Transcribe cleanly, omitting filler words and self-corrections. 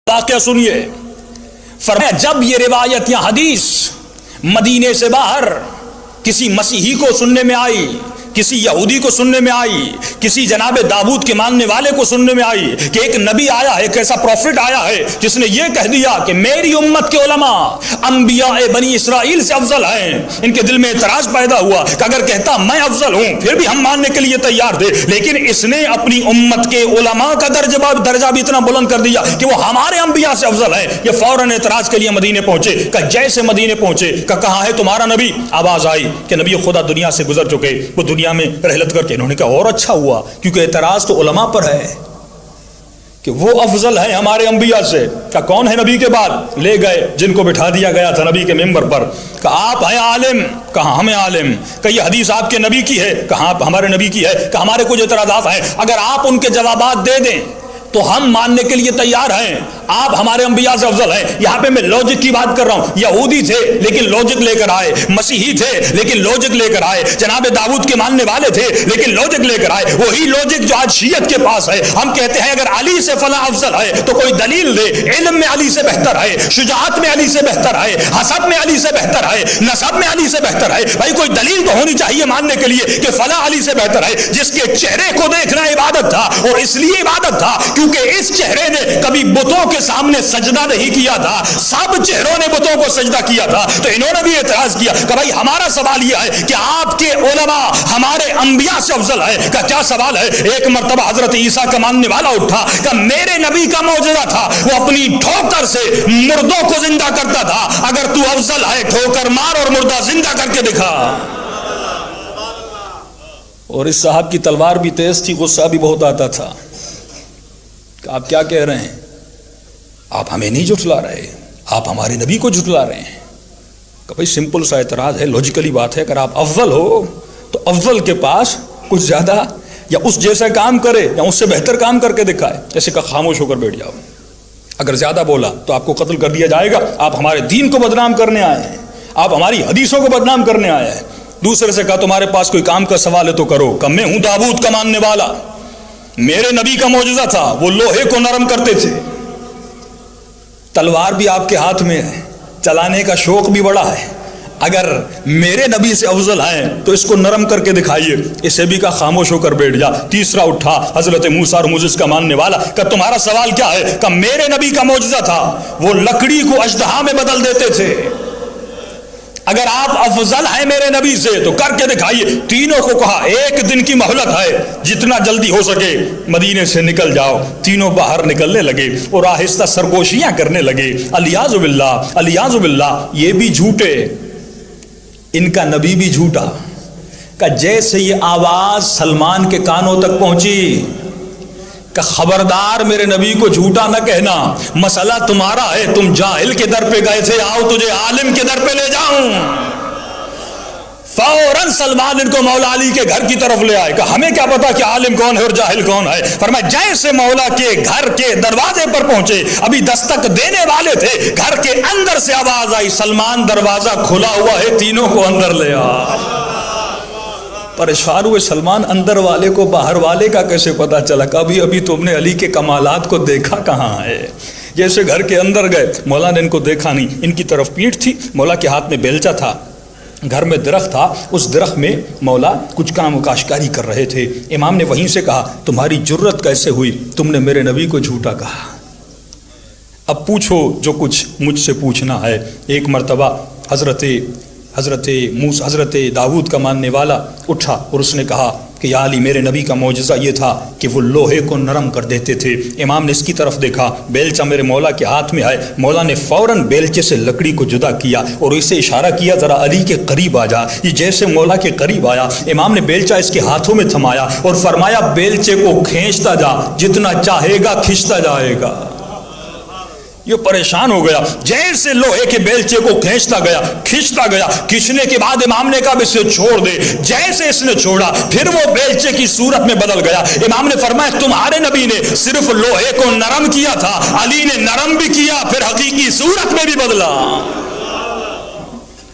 واقعہ سنیے. فرمایا جب یہ روایت یا حدیث مدینے سے باہر کسی مسیحی کو سننے میں آئی، کسی یہودی کو سننے میں آئی، کسی جناب داؤد کے ماننے والے کو سننے میں آئی کہ ایک نبی آیا ہے، ایک ایسا پروفٹ آیا ہے جس نے یہ کہہ دیا کہ میری امت کے علماء انبیاء بنی اسرائیل سے افضل ہیں، ان کے دل میں اعتراض پیدا ہوا کہ اگر کہتا میں افضل ہوں پھر بھی ہم ماننے کے لیے تیار تھے، لیکن اس نے اپنی امت کے علماء کا درجہ بھی اتنا بلند کر دیا کہ وہ ہمارے انبیاء سے افضل ہیں. یہ فوراً اعتراض کے لیے مدینے پہنچے. کہ جیسے مدینے پہنچے کہ کہاں ہے تمہارا نبی؟ آواز آئی کہ نبی خدا دنیا سے گزر چکے، وہ دنیا میں رحلت کر کے. انہوں نے کہا اور اچھا ہوا، کیونکہ اعتراض تو علماء پر ہے کہ وہ افضل ہیں ہمارے انبیاء سے. کہ کون ہے نبی کے بعد؟ لے گئے جن کو بٹھا دیا گیا تھا نبی کے ممبر پر. کہ آپ ہیں عالم؟ کہاں ہمیں عالم. کہ یہ حدیث آپ کے نبی کی ہے؟ کہاں ہمارے نبی کی ہے. کہ ہمارے کچھ اعتراضات ہیں، اگر آپ ان کے جوابات دے دیں تو ہم ماننے کے لیے تیار ہیں، آپ ہمارے انبیاء سے افضل ہیں. یہاں پہ میں لاجک کی بات کر رہا ہوں. یہودی تھے لیکن لاجک لے کر آئے، مسیحی تھے لیکن لاجک لے کر آئے، جناب داؤد کے ماننے والے تھے لیکن لاجک لے کر آئے. وہی لاجک جو آج شیعت کے پاس ہے. ہم کہتے ہیں اگر علی سے فلاں افضل ہے تو کوئی دلیل دے، علم میں علی سے بہتر ہے، شجاعت میں علی سے بہتر ہے، حسب میں علی سے بہتر ہے، نسب میں علی سے بہتر ہے. بھائی کوئی دلیل تو ہونی چاہیے ماننے کے لیے کہ فلاں علی سے بہتر ہے. جس کے چہرے کو دیکھنا عبادت تھا، اور اس لیے عبادت تھا کیونکہ اس چہرے نے کبھی بتوں کے سامنے سجدہ نہیں کیا تھا، سب چہروں نے بتوں کو سجدہ کیا تھا. تو انہوں نے بھی اعتراض کیا کہ بھائی ہمارا سوال یہ ہے کہ آپ کے علماء ہمارے انبیاء سے افضل ہے. کہ کیا سوال ہے؟ ایک مرتبہ حضرت عیسیٰ کا ماننے والا اٹھا کہ میرے نبی کا معجزہ تھا، وہ اپنی ٹھوکر سے مردوں کو زندہ کرتا تھا. اگر تو افضل ہے ٹھوکر مار اور مردہ زندہ کر کے دکھا. اور اس صاحب کی تلوار بھی تیز تھی، غصہ بھی بہت آتا تھا. کہ آپ کیا کہہ رہے ہیں؟ آپ ہمیں نہیں جھٹلا رہے، آپ ہمارے نبی کو جھٹلا رہے ہیں. کہ بھائی سمپل سا اعتراض ہے، لاجیکلی بات ہے. اگر آپ افضل ہو تو افضل کے پاس کچھ زیادہ یا اس جیسا کام کرے یا اس سے بہتر کام کر کے دکھائے. جیسے کہ خاموش ہو کر بیٹھ جاؤ، اگر زیادہ بولا تو آپ کو قتل کر دیا جائے گا. آپ ہمارے دین کو بدنام کرنے آئے ہیں، آپ ہماری حدیثوں کو بدنام کرنے آئے ہیں. دوسرے سے کہا تمہارے پاس کوئی کام کا سوال ہے تو کرو. کہ میں ہوں داؤد کا ماننے والا، میرے نبی کا معجزہ تھا، وہ لوہے کو نرم کرتے تھے. تلوار بھی آپ کے ہاتھ میں ہے، چلانے کا شوق بھی بڑا ہے. اگر میرے نبی سے افضل ہیں تو اس کو نرم کر کے دکھائیے. اسے بھی کہا خاموش ہو کر بیٹھ جا. تیسرا اٹھا حضرت موسیٰ اور موسیٰ کا ماننے والا. کہ تمہارا سوال کیا ہے؟ کہ میرے نبی کا معجزہ تھا، وہ لکڑی کو اژدہا میں بدل دیتے تھے. اگر آپ افضل ہیں میرے نبی سے تو کر کے دکھائیے. تینوں کو کہا ایک دن کی مہلت ہے، جتنا جلدی ہو سکے مدینے سے نکل جاؤ. تینوں باہر نکلنے لگے اور آہستہ سرگوشیاں کرنے لگے. الیاذ باللہ، الیاذ باللہ. یہ بھی جھوٹے، ان کا نبی بھی جھوٹا. کہ جیسے یہ آواز سلمان کے کانوں تک پہنچی کہ خبردار میرے نبی کو جھوٹا نہ کہنا، مسئلہ تمہارا ہے، تم جاہل کے در پہ گئے تھے، آؤ تجھے عالم کے در پہ لے جاؤں. فوراً سلمان ان کو مولا علی کے گھر کی طرف لے آئے. کہ ہمیں کیا پتا کہ عالم کون ہے اور جاہل کون ہے. فرمایا جیسے مولا کے گھر کے دروازے پر پہنچے، ابھی دستک دینے والے تھے، گھر کے اندر سے آواز آئی سلمان دروازہ کھلا ہوا ہے، تینوں کو اندر لے آ. پریشان ہوئے سلمان، اندر والے کو باہر والے کا کیسے پتا چلا؟ کبھی ابھی تم نے علی کے کمالات کو دیکھا کہاں ہے؟ جیسے گھر کے اندر گئے، مولا نے ان کو دیکھا نہیں. ان کی طرف پیٹھ تھی، مولا کے ہاتھ میں بیلچا تھا، گھر میں درخت تھا، اس درخت میں مولا کچھ کام و کاشتکاری کر رہے تھے. امام نے وہیں سے کہا تمہاری جرت کیسے ہوئی؟ تم نے میرے نبی کو جھوٹا کہا. اب پوچھو جو کچھ مجھ سے پوچھنا ہے. ایک مرتبہ حضرت داؤد کا ماننے والا اٹھا اور اس نے کہا کہ یا علی میرے نبی کا معجزہ یہ تھا کہ وہ لوہے کو نرم کر دیتے تھے. امام نے اس کی طرف دیکھا، بیلچہ میرے مولا کے ہاتھ میں ہے. مولا نے فوراً بیلچے سے لکڑی کو جدا کیا اور اسے اشارہ کیا ذرا علی کے قریب آ جا. یہ جیسے مولا کے قریب آیا، امام نے بیلچہ اس کے ہاتھوں میں تھمایا اور فرمایا بیلچے کو کھینچتا جا، جتنا چاہے گا کھینچتا جائے گا. یہ پریشان ہو گیا، جیسے لوہے کے بیلچے کو کھینچتا گیا، کھینچنے کے بعد امام نے کہا اسے چھوڑ دے. جیسے اس نے چھوڑا پھر وہ بیلچے کی صورت میں بدل گیا. امام نے فرمایا تمہارے نبی نے صرف لوہے کو نرم کیا تھا، علی نے نرم بھی کیا، پھر حقیقی صورت میں بھی بدلا.